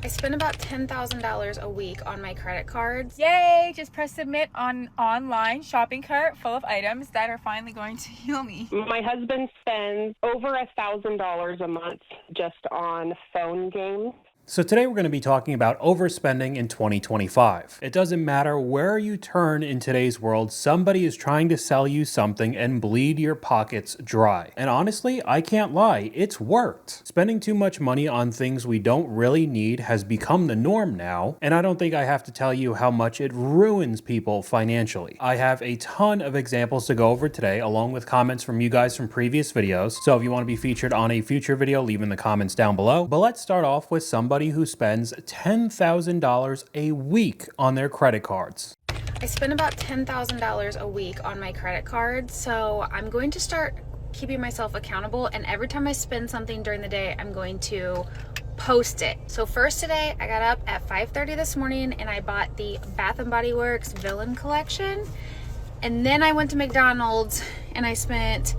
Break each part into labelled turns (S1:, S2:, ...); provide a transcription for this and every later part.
S1: spend about $10,000 a week on my credit cards.
S2: Yay! Just press submit on online shopping cart full of items that are finally going to heal me.
S3: My husband spends over $1,000 a month just on phone games.
S4: So today we're going to be talking about overspending in 2025. It doesn't matter where you turn in today's world, somebody is trying to sell you something and bleed your pockets dry. And honestly, I can't lie, it's worked. Spending too much money on things we don't really need has become the norm now, and I don't think I have to tell you how much it ruins people financially. I have a ton of examples to go over today, along with comments from you guys from previous videos. So if you want to be featured on a future video, leave in the comments down below. But let's start off with somebody who spends $10,000 a week on their credit cards.
S1: I spend about $10,000 a week on my credit cards, so I'm going to start keeping myself accountable, and every time I spend something during the day, I'm going to post it. So first today, I got up at 5:30 this morning and I bought the Bath & Body Works Villain Collection, and then I went to McDonald's and I spent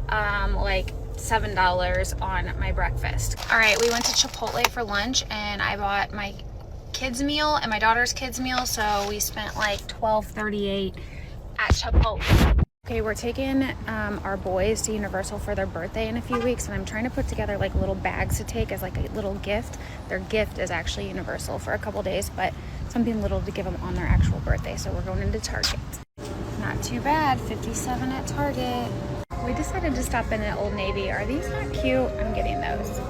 S1: like $7 on my breakfast. All right, we went to Chipotle for lunch and I bought my kids meal and my daughter's kids meal, so we spent like $12.38 at Chipotle. Okay, we're taking our boys to Universal for their birthday in a few weeks, and I'm trying to put together like little bags to take as like a little gift. Their gift is actually Universal for a couple days, but something little to give them on their actual birthday. So we're going into Target. Not too bad, 57 at Target. We decided to stop in at Old Navy. Are these not cute? I'm getting those.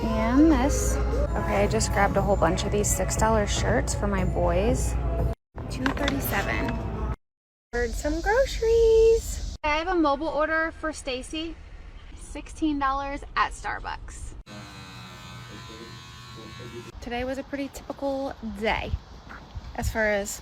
S1: And this. Okay, I just grabbed a whole bunch of these $6 shirts for my boys. $2.37. Ordered some groceries. I have a mobile order for Stacy. $16 at Starbucks. Today was a pretty typical day as far as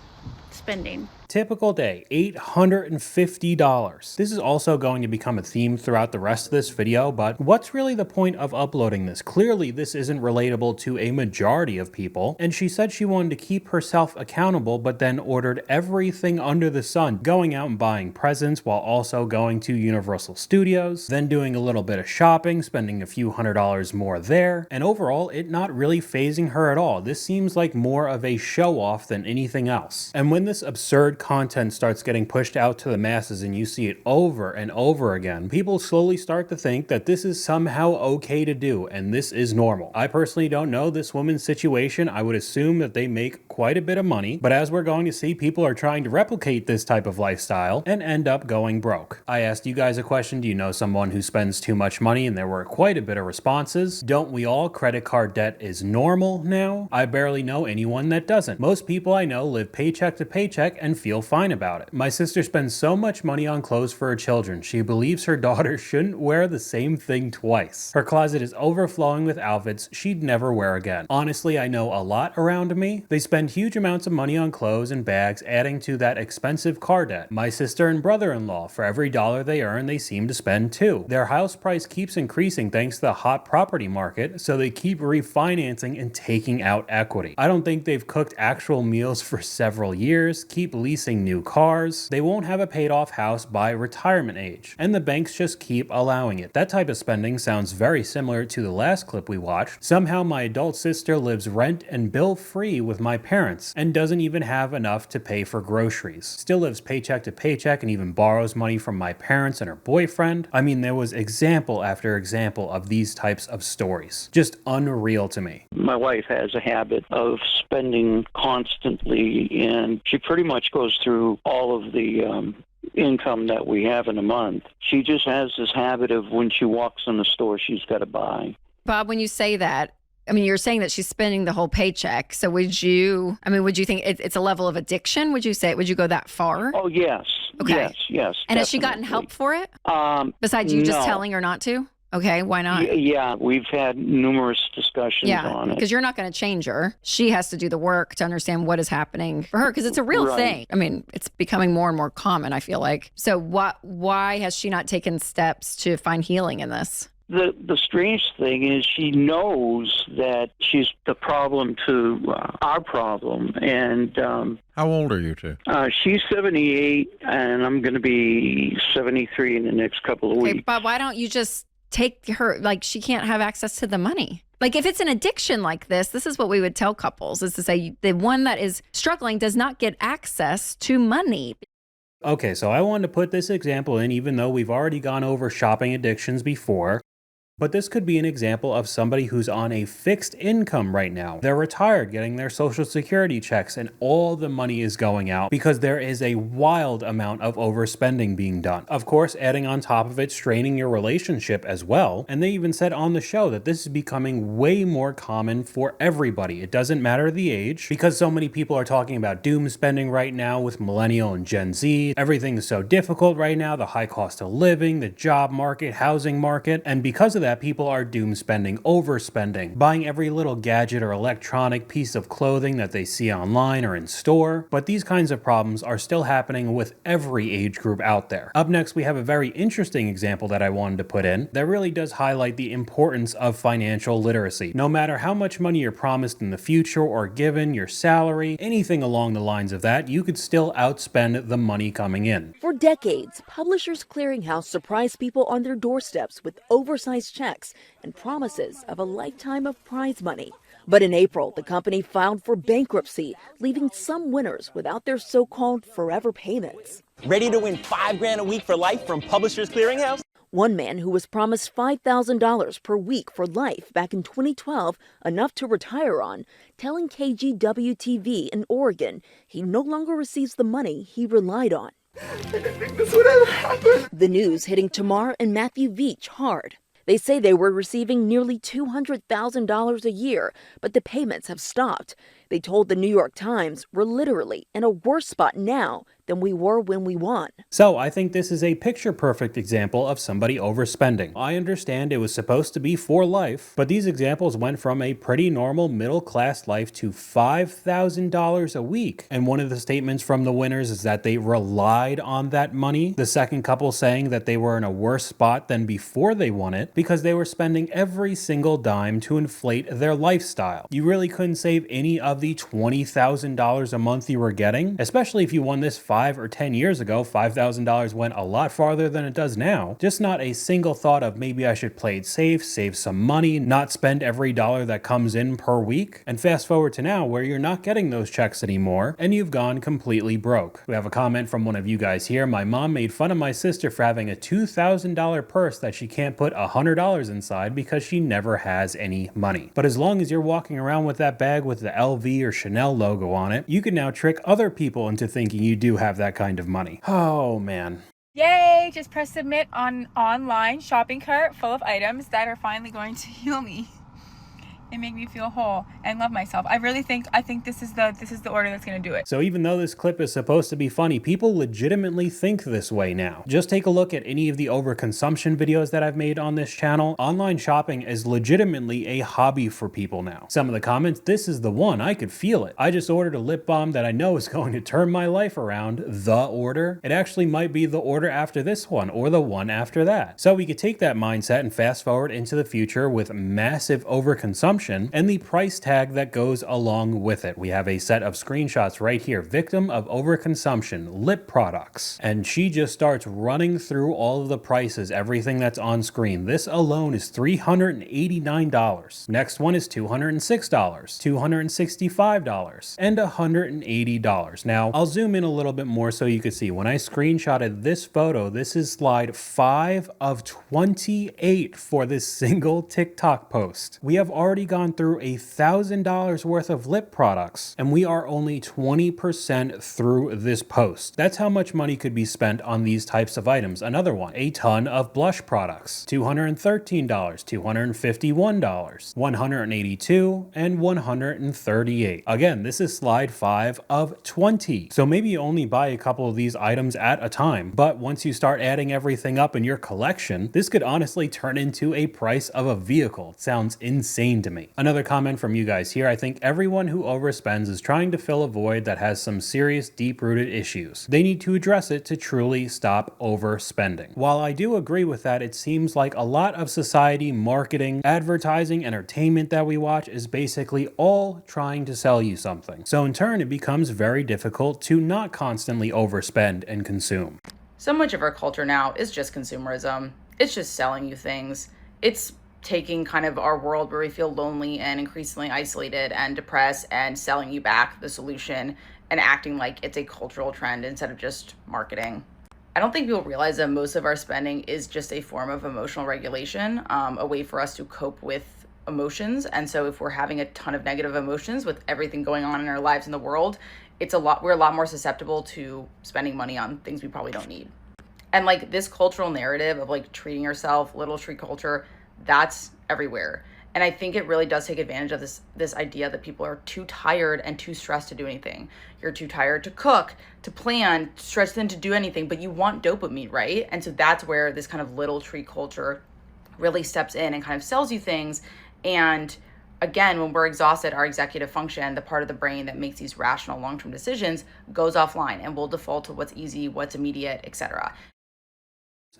S1: spending.
S4: Typical day, $850. This is also going to become a theme throughout the rest of this video, but what's really the point of uploading this? Clearly, this isn't relatable to a majority of people, and she said she wanted to keep herself accountable, but then ordered everything under the sun, going out and buying presents while also going to Universal Studios, then doing a little bit of shopping, spending a few $100s more there, and overall, it not really phasing her at all. This seems like more of a show-off than anything else. And when this absurd content starts getting pushed out to the masses and you see it over and over again, people slowly start to think that this is somehow okay to do and this is normal. I personally don't know this woman's situation. I would assume that they make quite a bit of money, but as we're going to see, people are trying to replicate this type of lifestyle and end up going broke. I asked you guys a question: do you know someone who spends too much money? And there were quite a bit of responses. Don't we all? Credit card debt is normal now. I barely know anyone that doesn't. Most people I know live paycheck to paycheck and feel fine about it. My sister spends so much money on clothes for her children. She believes her daughter shouldn't wear the same thing twice. Her closet is overflowing with outfits she'd never wear again. Honestly, I know a lot around me. They spend huge amounts of money on clothes and bags, adding to that expensive car debt. My sister and brother-in-law, for every dollar they earn, they seem to spend too. Their house price keeps increasing thanks to the hot property market, so they keep refinancing and taking out equity. I don't think they've cooked actual meals for several years, keep leasing new cars. They won't have a paid off house by retirement age, and the banks just keep allowing it. That type of spending sounds very similar to the last clip we watched. Somehow my adult sister lives rent and bill free with my parents and doesn't even have enough to pay for groceries. Still lives paycheck to paycheck and even borrows money from my parents and her boyfriend. I mean, there was example after example of these types of stories. Just unreal to me.
S5: My wife has a habit of spending constantly, and she pretty much goes through all of the income that we have in a month. She just has this habit of when she walks in the store, she's got to buy.
S6: Bob, when you say that, I mean, you're saying that she's spending the whole paycheck. So would you think it's a level of addiction? Would you go that far?
S5: Oh, yes.
S6: Okay.
S5: Yes.
S6: And has she gotten help for it? Besides you just telling her not to? Okay, why not?
S5: Yeah, we've had numerous discussions on it.
S6: Because you're not going to change her. She has to do the work to understand what is happening for her, because it's a real thing. I mean, it's becoming more and more common, I feel like. So why has she not taken steps to find healing in this?
S5: The strange thing is she knows that she's the problem to our problem. And
S7: how old are you two?
S5: She's 78, and I'm going to be 73 in the next couple of weeks.
S6: Bob, why don't you just take her, like, she can't have access to the money? Like if it's an addiction like this is what we would tell couples, is to say the one that is struggling does not get access to money.
S4: Okay, so I wanted to put this example in even though we've already gone over shopping addictions before. But this could be an example of somebody who's on a fixed income right now. They're retired, getting their Social Security checks, and all the money is going out because there is a wild amount of overspending being done. Of course, adding on top of it, straining your relationship as well. And they even said on the show that this is becoming way more common for everybody. It doesn't matter the age, because so many people are talking about doom spending right now with millennial and Gen Z. Everything is so difficult right now, the high cost of living, the job market, housing market, and because of that, people are doom spending, overspending, buying every little gadget or electronic piece of clothing that they see online or in store. But these kinds of problems are still happening with every age group out there. Up next, we have a very interesting example that I wanted to put in that really does highlight the importance of financial literacy. No matter how much money you're promised in the future or given, your salary, anything along the lines of that, you could still outspend the money coming in.
S8: For decades, Publishers Clearinghouse surprised people on their doorsteps with oversized checks and promises of a lifetime of prize money. But in April, the company filed for bankruptcy, leaving some winners without their so-called forever payments.
S9: Ready to win $5 grand a week for life from Publishers Clearinghouse?
S8: One man who was promised $5,000 per week for life back in 2012, enough to retire on, telling KGW-TV in Oregon he no longer receives the money he relied on.
S10: I didn't think this would ever happen.
S8: The news hitting Tamar and Matthew Veach hard. They say they were receiving nearly $200,000 a year, but the payments have stopped. They told the New York Times, "We're literally in a worse spot now than we were when we won."
S4: So I think this is a picture-perfect example of somebody overspending. I understand it was supposed to be for life, but these examples went from a pretty normal middle-class life to $5,000 a week. And one of the statements from the winners is that they relied on that money. The second couple saying that they were in a worse spot than before they won it because they were spending every single dime to inflate their lifestyle. You really couldn't save any of the $20,000 a month you were getting, especially if you won this 5 or 10 years ago. $5,000 went a lot farther than it does now. Just not a single thought of maybe I should play it safe, save some money, not spend every dollar that comes in per week. And fast forward to now where you're not getting those checks anymore and you've gone completely broke. We have a comment from one of you guys here. My mom made fun of my sister for having a $2,000 purse that she can't put $100 inside because she never has any money. But as long as you're walking around with that bag with the LV or Chanel logo on it, you can now trick other people into thinking you do have that kind of money. Oh man.
S2: Yay! Just press submit on online shopping cart full of items that are finally going to heal me and make me feel whole and love myself. I think this is the order that's going to do it.
S4: So even though this clip is supposed to be funny, people legitimately think this way now. Just take a look at any of the overconsumption videos that I've made on this channel. Online shopping is legitimately a hobby for people now. Some of the comments, this is the one, I could feel it. I just ordered a lip balm that I know is going to turn my life around. The order. It actually might be the order after this one or the one after that. So we could take that mindset and fast forward into the future with massive overconsumption and the price tag that goes along with it. We have a set of screenshots right here. Victim of overconsumption, lip products. And she just starts running through all of the prices, everything that's on screen. This alone is $389. Next one is $206, $265, and $180. Now, I'll zoom in a little bit more so you can see. When I screenshotted this photo, this is slide 5 of 28 for this single TikTok post. We have already gone through $1,000 worth of lip products, and we are only 20% through this post. That's how much money could be spent on these types of items. Another one, a ton of blush products, $213, $251, $182, and $138. Again, this is slide 5 of 20. So maybe you only buy a couple of these items at a time, but once you start adding everything up in your collection, this could honestly turn into a price of a vehicle. It sounds insane to me. Another comment from you guys here. I think everyone who overspends is trying to fill a void that has some serious deep-rooted issues. They need to address it to truly stop overspending. While I do agree with that, it seems like a lot of society, marketing, advertising, entertainment that we watch is basically all trying to sell you something. So in turn, it becomes very difficult to not constantly overspend and consume.
S11: So much of our culture now is just consumerism. It's just selling you things. It's taking kind of our world where we feel lonely and increasingly isolated and depressed and selling you back the solution and acting like it's a cultural trend instead of just marketing. I don't think people realize that most of our spending is just a form of emotional regulation, a way for us to cope with emotions. And so if we're having a ton of negative emotions with everything going on in our lives in the world, we're a lot more susceptible to spending money on things we probably don't need. And like this cultural narrative of like treating yourself, little tree culture, that's everywhere. And I think it really does take advantage of this idea that people are too tired and too stressed to do anything. You're too tired to cook, to plan, stressed thin to do anything, but you want dopamine, right? And so that's where this kind of little tree culture really steps in and kind of sells you things. And again, when we're exhausted, our executive function, the part of the brain that makes these rational long-term decisions, goes offline and will default to what's easy, what's immediate, etc.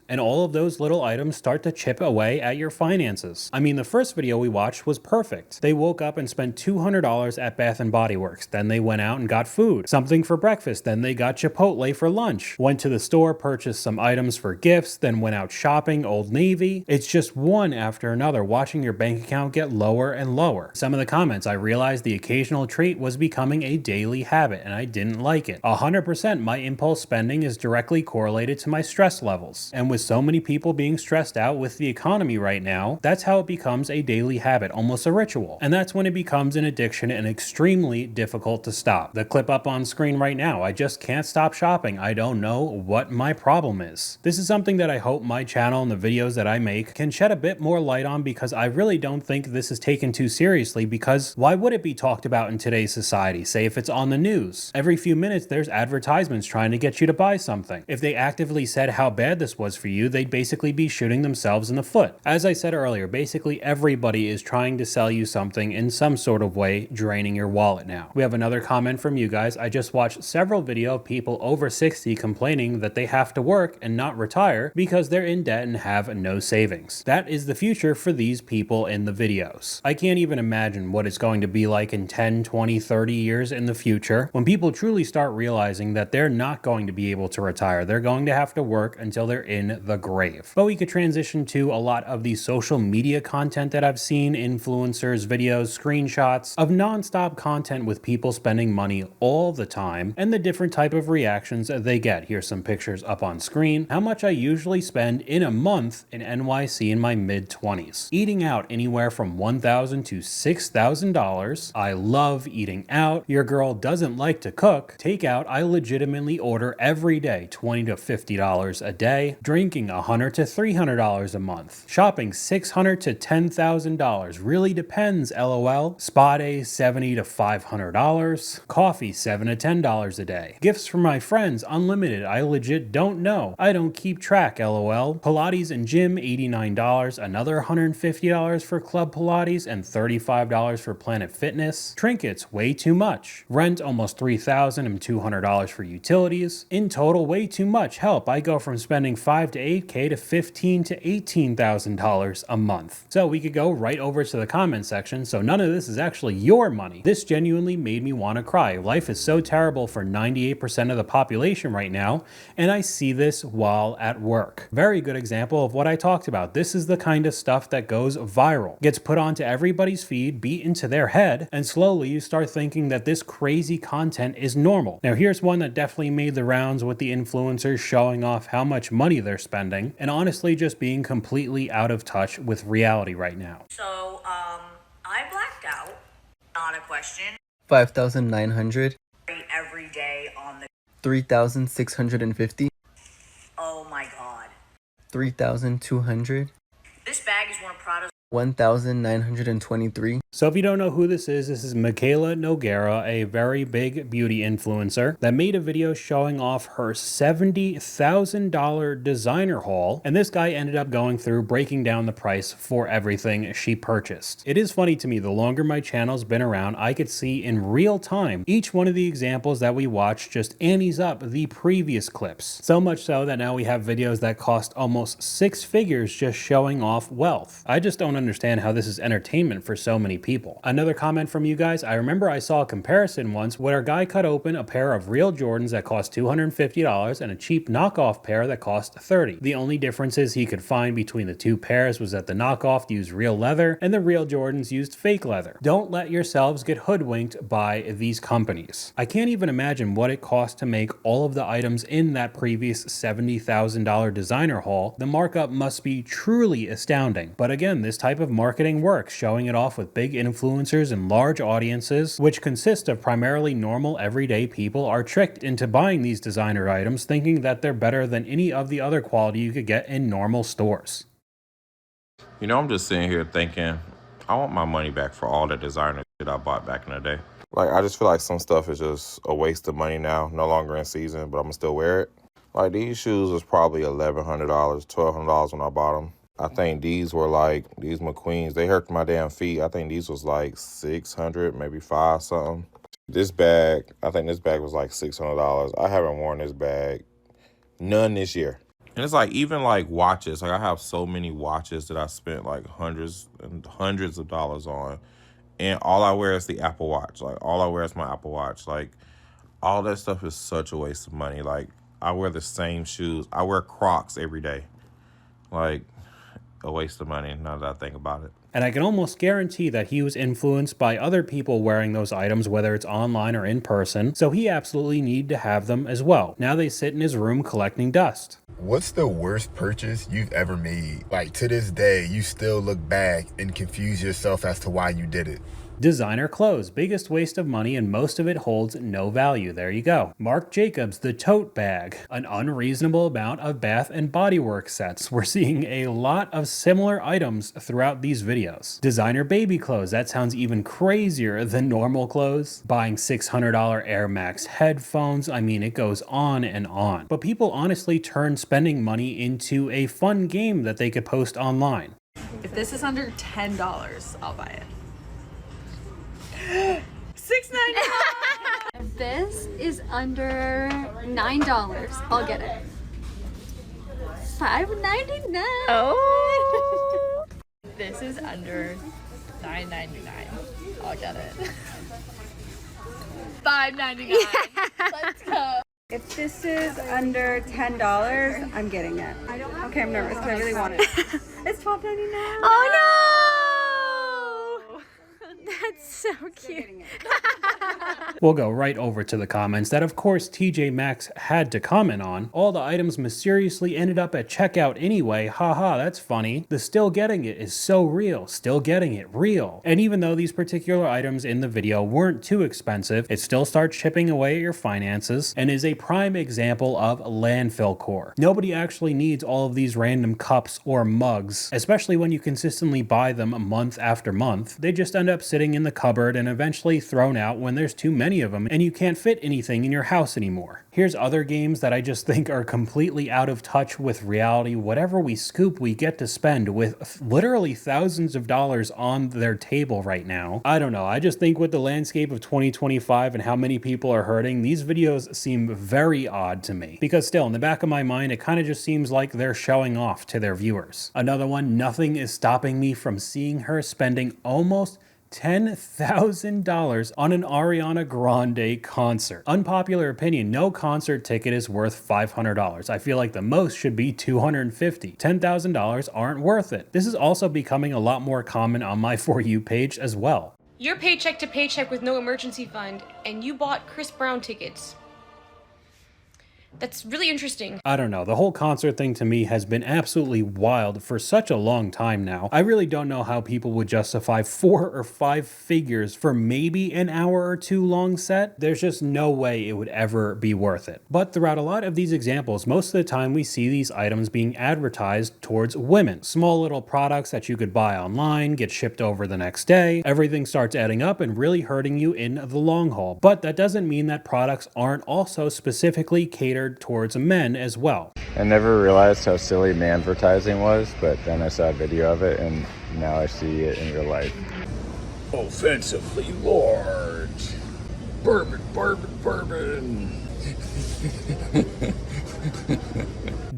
S4: And all of those little items start to chip away at your finances. I mean, the first video we watched was perfect. They woke up and spent $200 at Bath & Body Works. Then they went out and got food, something for breakfast. Then they got Chipotle for lunch. Went to the store, purchased some items for gifts, then went out shopping, Old Navy. It's just one after another, watching your bank account get lower and lower. Some of the comments, I realized the occasional treat was becoming a daily habit and I didn't like it. 100% my impulse spending is directly correlated to my stress levels. And with so many people being stressed out with the economy right now, that's how it becomes a daily habit, almost a ritual. And that's when it becomes an addiction and extremely difficult to stop. The clip up on screen right now, I just can't stop shopping. I don't know what my problem is. This is something that I hope my channel and the videos that I make can shed a bit more light on, because I really don't think this is taken too seriously, because why would it be talked about in today's society? Say if it's on the news. Every few minutes there's advertisements trying to get you to buy something. If they actively said how bad this was for you, they'd basically be shooting themselves in the foot. As I said earlier, basically everybody is trying to sell you something in some sort of way, draining your wallet now. We have another comment from you guys. I just watched several videos of people over 60 complaining that they have to work and not retire because they're in debt and have no savings. That is the future for these people in the videos. I can't even imagine what it's going to be like in 10, 20, 30 years in the future when people truly start realizing that they're not going to be able to retire. They're going to have to work until they're in the grave. But we could transition to a lot of the social media content that I've seen, influencers, videos, screenshots of non-stop content with people spending money all the time and the different type of reactions that they get. Here's some pictures up on screen. How much I usually spend in a month in NYC in my mid-20s. Eating out anywhere from $1,000 to $6,000. I love eating out. Your girl doesn't like to cook. Takeout, I legitimately order every day, $20 to $50 a day. Drinking $100 to $300 a month. Shopping $600 to $10,000. Really depends, LOL. Spa days $70 to $500. Coffee $7 to $10 a day. Gifts from my friends unlimited. I legit don't know. I don't keep track, LOL. Pilates and gym $89. Another $150 for Club Pilates and $35 for Planet Fitness. Trinkets way too much. Rent almost $3,000 and $200 for utilities. In total, way too much. Help, I go from spending $5 to $8K to $15,000 to $18,000 a month. So we could go right over to the comment section. So none of this is actually your money. This genuinely made me want to cry. Life is so terrible for 98% of the population right now, and I see this while at work. Very good example of what I talked about. This is the kind of stuff that goes viral, gets put onto everybody's feed, beat into their head, and slowly you start thinking that this crazy content is normal. Now here's one that definitely made the rounds with the influencers showing off how much money they're spending, and honestly just being completely out of touch with reality right now.
S12: So, I blacked out. Not a question.
S13: 5,900.
S12: Every day on the
S13: 3,650.
S12: Oh my god.
S13: 3,200.
S12: This bag is one of Prada's
S13: 1,923.
S4: So if you don't know who this is Michaela Noguera, a very big beauty influencer that made a video showing off her $70,000 designer haul, and this guy ended up going through breaking down the price for everything she purchased. It is funny to me, the longer my channel's been around, I could see in real time each one of the examples that we watched just annies up the previous clips. So much so that now we have videos that cost almost 6 figures just showing off wealth. I just don't understand understand how this is entertainment for so many people. Another comment from you guys, I remember I saw a comparison once where a guy cut open a pair of real Jordans that cost $250 and a cheap knockoff pair that cost $30. The only differences he could find between the two pairs was that the knockoff used real leather and the real Jordans used fake leather. Don't let yourselves get hoodwinked by these companies. I can't even imagine what it cost to make all of the items in that previous $70,000 designer haul. The markup must be truly astounding. But again, this type of marketing works, showing it off with big influencers and large audiences, which consist of primarily normal everyday people, are tricked into buying these designer items thinking that they're better than any of the other quality you could get in normal stores.
S14: You know, I'm just sitting here thinking, I want my money back for all the designer shit I bought back in the day. Like, I just feel like some stuff is just a waste of money now, no longer in season, but I'm gonna still wear it. Like, these shoes was probably $1,100, $1,200 when I bought them. I think these were like, these McQueens, they hurt my damn feet. I think these was like $600, maybe $5 something. This bag, I think this bag was like $600. I haven't worn this bag none this year. And it's like, even like watches, like I have so many watches that I spent like hundreds and hundreds of dollars on. And all I wear is the Apple Watch. Like, all I wear is my Apple Watch. Like, all that stuff is such a waste of money. Like, I wear the same shoes. I wear Crocs every day. Like, a waste of money now that I think about it.
S4: And I can almost guarantee that he was influenced by other people wearing those items, whether it's online or in person, so he absolutely needed to have them as well. Now they sit in his room collecting dust.
S15: What's the worst purchase you've ever made? Like, to this day, you still look back and confuse yourself as to why you did it.
S4: Designer clothes, biggest waste of money, and most of it holds no value. There you go. Marc Jacobs, the tote bag, an unreasonable amount of Bath and Body Works sets. We're seeing a lot of similar items throughout these videos. Designer baby clothes, that sounds even crazier than normal clothes. Buying $600 Air Max headphones, I mean, it goes on and on. But people honestly turn spending money into a fun game that they could post online.
S16: If this is under $10, I'll buy it. $6.99.
S17: If this is under $9, I'll get it. $5.99.
S16: Oh. This is under $9.99. I'll get it. $5.99. Let's go.
S18: If this is under $10, I'm getting it. Okay, I'm nervous because I really want it. It's $12.99.
S16: Oh no! That's so cute.
S4: We'll go right over to the comments that, of course, TJ Maxx had to comment on. All the items mysteriously ended up at checkout anyway. Haha, that's funny. The still getting it is so real. Still getting it real. And even though these particular items in the video weren't too expensive, it still starts chipping away at your finances and is a prime example of landfill core. Nobody actually needs all of these random cups or mugs, especially when you consistently buy them month after month. They just end up sitting in the cupboard and eventually thrown out when there's too many of them and you can't fit anything in your house anymore. Here's other games that I just think are completely out of touch with reality. Whatever we scoop, we get to spend, with literally thousands of dollars on their table right now. I don't know. I just think with the landscape of 2025 and how many people are hurting, these videos seem very odd to me. Because still, in the back of my mind, it kind of just seems like they're showing off to their viewers. Another one, nothing is stopping me from seeing her spending almost $10,000 on an Ariana Grande concert. Unpopular opinion, no concert ticket is worth $500. I feel like the most should be $250. $10,000 aren't worth it. This is also becoming a lot more common on my For You page as well.
S19: You're paycheck to paycheck with no emergency fund, and you bought Chris Brown tickets. That's really interesting.
S4: I don't know. The whole concert thing to me has been absolutely wild for such a long time now. I really don't know how people would justify 4 or 5 figures for maybe an hour or two long set. There's just no way it would ever be worth it. But throughout a lot of these examples, most of the time we see these items being advertised towards women. Small little products that you could buy online, get shipped over the next day. Everything starts adding up and really hurting you in the long haul. But that doesn't mean that products aren't also specifically catered towards men as well.
S20: I never realized how silly Manvertising was, but then I saw a video of it and now I see it in real life.
S21: Offensively large. Bourbon.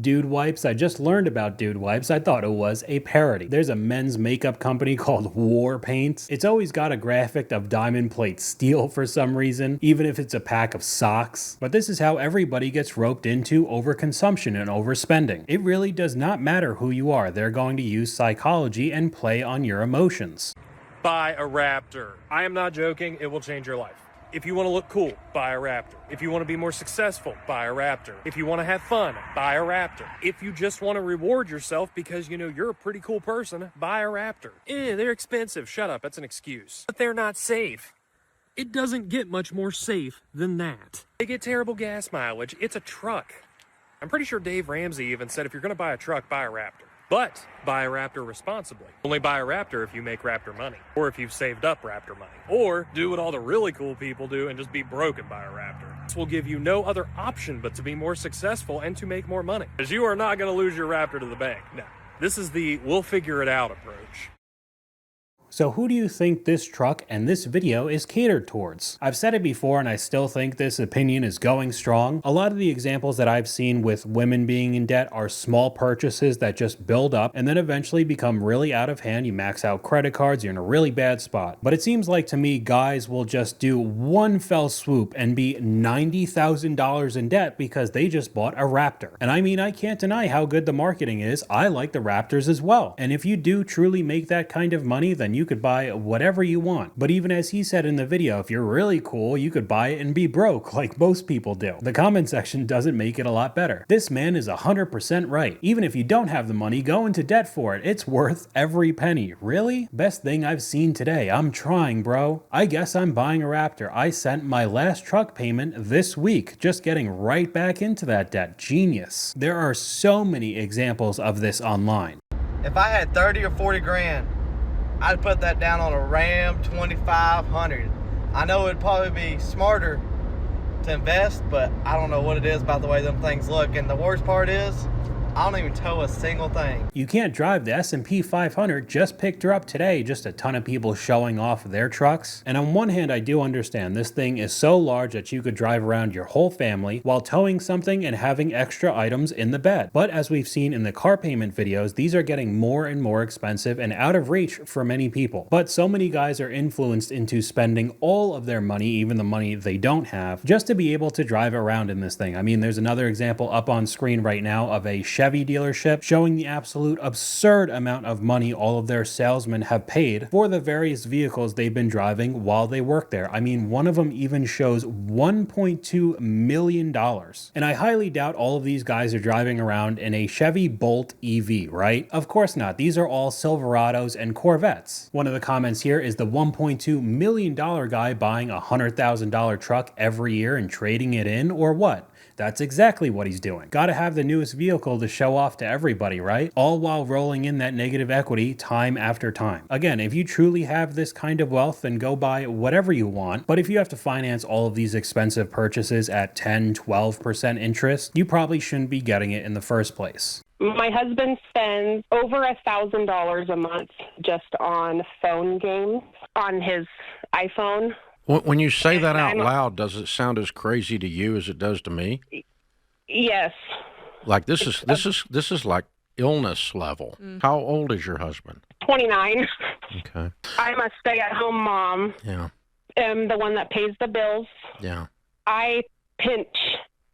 S4: Dude Wipes. I just learned about Dude Wipes. I thought it was a parody. There's a men's makeup company called War Paints. It's always got a graphic of diamond plate steel for some reason, even if it's a pack of socks. But this is how everybody gets roped into overconsumption and overspending. It really does not matter who you are. They're going to use psychology and play on your emotions.
S3: Buy a Raptor. I am not joking. It will change your life. If you want to look cool, buy a Raptor. If you want to be more successful, buy a Raptor. If you want to have fun, buy a Raptor. If you just want to reward yourself because you know you're a pretty cool person, buy a Raptor. They're expensive. Shut up. That's an excuse. But they're not safe. It doesn't get much more safe than that. They get terrible gas mileage. It's a truck. I'm pretty sure Dave Ramsey even said if you're going to buy a truck, buy a Raptor. But buy a Raptor responsibly. Only buy a Raptor if you make Raptor money, or if you've saved up Raptor money, or do what all the really cool people do and just be broke and buy a Raptor. This will give you no other option but to be more successful and to make more money, because you are not going to lose your Raptor to the bank. No, this is the we'll figure it out approach.
S4: So who do you think this truck and this video is catered towards? I've said it before and I still think this opinion is going strong. A lot of the examples that I've seen with women being in debt are small purchases that just build up and then eventually become really out of hand. You max out credit cards, you're in a really bad spot. But it seems like to me guys will just do one fell swoop and be $90,000 in debt because they just bought a Raptor. And I mean, I can't deny how good the marketing is. I like the Raptors as well. And if you do truly make that kind of money, then you could buy whatever you want. But even as he said in the video, if you're really cool, you could buy it and be broke like most people do. The comment section doesn't make it a lot better. This man is 100% right. Even if you don't have the money, go into debt for it. It's worth every penny. Really? Best thing I've seen today. I'm trying, bro. I guess I'm buying a Raptor. I sent my last truck payment this week, just getting right back into that debt. Genius. There are so many examples of this online.
S22: If I had 30 or 40 grand, I'd put that down on a Ram 2500. I know it'd probably be smarter to invest, but I don't know what it is about the way them things look. And the worst part is, I don't even tow a single thing.
S4: You can't drive the S&P 500, just picked her up today, just a ton of people showing off their trucks. And on one hand, I do understand this thing is so large that you could drive around your whole family while towing something and having extra items in the bed. But as we've seen in the car payment videos, these are getting more and more expensive and out of reach for many people. But so many guys are influenced into spending all of their money, even the money they don't have, just to be able to drive around in this thing. I mean, there's another example up on screen right now of a Chevy dealership showing the absolute absurd amount of money all of their salesmen have paid for the various vehicles they've been driving while they work there. I mean, one of them even shows $1.2 million. And I highly doubt all of these guys are driving around in a Chevy Bolt EV, right? Of course not. These are all Silverados and Corvettes. One of the comments here is the $1.2 million guy buying a $100,000 truck every year and trading it in, or what? That's exactly what he's doing. Gotta have the newest vehicle to show off to everybody, right? All while rolling in that negative equity time after time. Again, if you truly have this kind of wealth, then go buy whatever you want. But if you have to finance all of these expensive purchases at 10, 12% interest, you probably shouldn't be getting it in the first place.
S23: My husband spends over $1,000 a month just on phone games on his iPhone.
S7: When you say that out loud, does it sound as crazy to you as it does to me?
S23: Yes.
S7: Like this is like illness level. How old is your husband?
S23: 29.
S7: Okay.
S23: I'm a stay-at-home mom.
S7: Yeah.
S23: I'm the one that pays the bills.
S7: Yeah.
S23: I pinch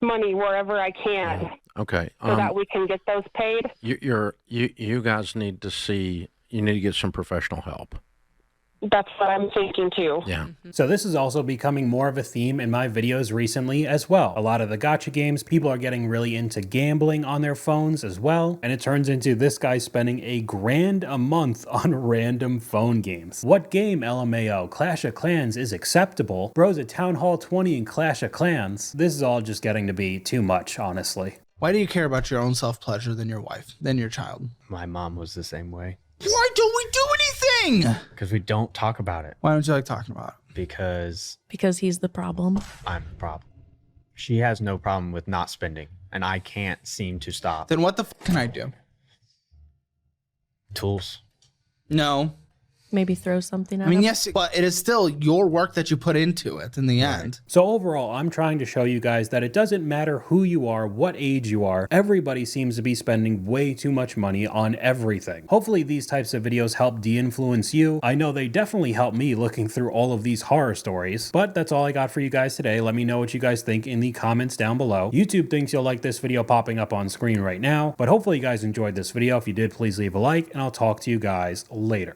S23: money wherever I can.
S7: Yeah. Okay.
S23: So that we can get those paid.
S7: You guys need to get some professional help.
S23: That's what I'm thinking too.
S7: Yeah.
S4: So this is also becoming more of a theme in my videos recently as well. A lot of the gacha games, people are getting really into gambling on their phones as well. And it turns into this guy spending $1,000 a month on random phone games. What game, LMAO? Clash of Clans is acceptable. Bro's at Town Hall 20 in Clash of Clans. This is all just getting to be too much, honestly.
S24: Why do you care about your own self-pleasure than your wife, than your child?
S25: My mom was the same way.
S24: Why don't we do anything?
S25: Because we don't talk about it.
S24: Why don't you like talking about it?
S25: Because
S16: he's the problem.
S25: I'm the problem. She has no problem with not spending, and I can't seem to stop.
S24: Then what the f can I do?
S25: Tools.
S24: No.
S16: maybe throw something at
S24: I mean,
S16: him.
S24: yes, but it is still your work that you put into it in the end.
S4: So overall, I'm trying to show you guys that it doesn't matter who you are, what age you are, everybody seems to be spending way too much money on everything. Hopefully these types of videos help de-influence you. I know they definitely help me looking through all of these horror stories, but that's all I got for you guys today. Let me know what you guys think in the comments down below. YouTube thinks you'll like this video popping up on screen right now, but hopefully you guys enjoyed this video. If you did, please leave a like, and I'll talk to you guys later.